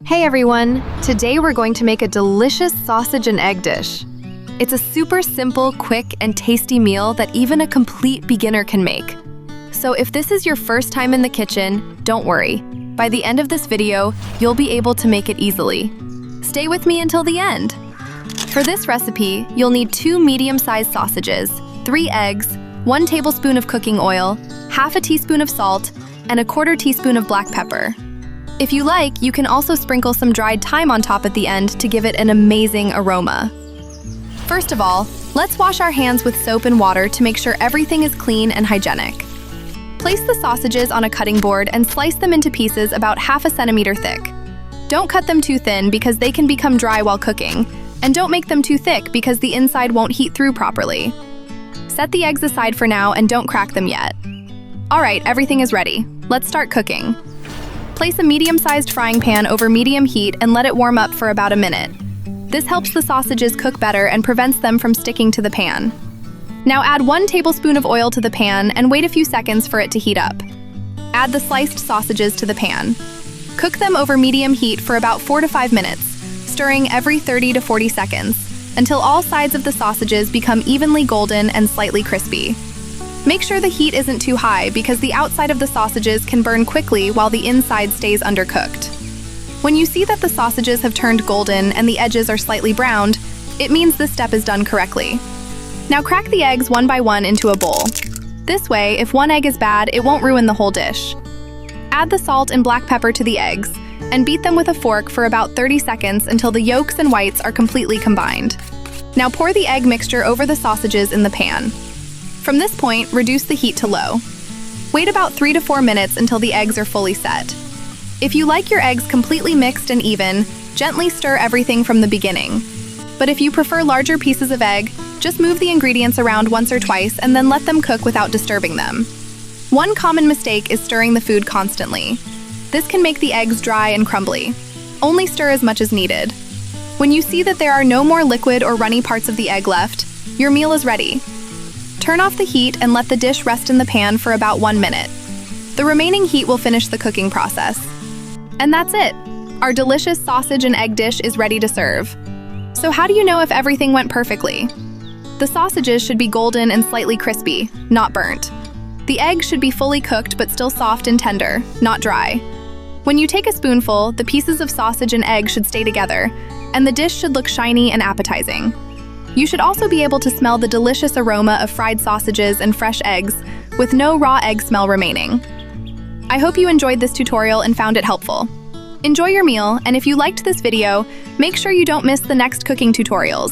Hey everyone! Today we're going to make a delicious sausage and egg dish. It's a super simple, quick, and tasty meal that even a complete beginner can make. So if this is your first time in the kitchen, don't worry. By the end of this video, you'll be able to make it easily. Stay with me until the end. For this recipe, you'll need 2 medium-sized sausages, 3 eggs, 1 tablespoon of cooking oil, half a teaspoon of salt, and 1/4 teaspoon of black pepper. If you like, you can also sprinkle some dried thyme on top at the end to give it an amazing aroma. First of all, let's wash our hands with soap and water to make sure everything is clean and hygienic. Place the sausages on a cutting board and slice them into pieces about 1/2 centimeter thick. Don't cut them too thin because they can become dry while cooking, and don't make them too thick because the inside won't heat through properly. Set the eggs aside for now and don't crack them yet. Alright, everything is ready. Let's start cooking. Place a medium-sized frying pan over medium heat and let it warm up for about a minute. This helps the sausages cook better and prevents them from sticking to the pan. Now add 1 tablespoon of oil to the pan and wait a few seconds for it to heat up. Add the sliced sausages to the pan. Cook them over medium heat for about 4 to 5 minutes, stirring every 30 to 40 seconds, until all sides of the sausages become evenly golden and slightly crispy. Make sure the heat isn't too high because the outside of the sausages can burn quickly while the inside stays undercooked. When you see that the sausages have turned golden and the edges are slightly browned, it means this step is done correctly. Now crack the eggs one by one into a bowl. This way, if one egg is bad, it won't ruin the whole dish. Add the salt and black pepper to the eggs and beat them with a fork for about 30 seconds until the yolks and whites are completely combined. Now pour the egg mixture over the sausages in the pan. From this point, reduce the heat to low. Wait about 3 to 4 minutes until the eggs are fully set. If you like your eggs completely mixed and even, gently stir everything from the beginning. But if you prefer larger pieces of egg, just move the ingredients around once or twice and then let them cook without disturbing them. One common mistake is stirring the food constantly. This can make the eggs dry and crumbly. Only stir as much as needed. When you see that there are no more liquid or runny parts of the egg left, your meal is ready. Turn off the heat and let the dish rest in the pan for about 1 minute. The remaining heat will finish the cooking process. And that's it! Our delicious sausage and egg dish is ready to serve. So how do you know if everything went perfectly? The sausages should be golden and slightly crispy, not burnt. The egg should be fully cooked but still soft and tender, not dry. When you take a spoonful, the pieces of sausage and egg should stay together, and the dish should look shiny and appetizing. You should also be able to smell the delicious aroma of fried sausages and fresh eggs, with no raw egg smell remaining. I hope you enjoyed this tutorial and found it helpful. Enjoy your meal, and if you liked this video, make sure you don't miss the next cooking tutorials.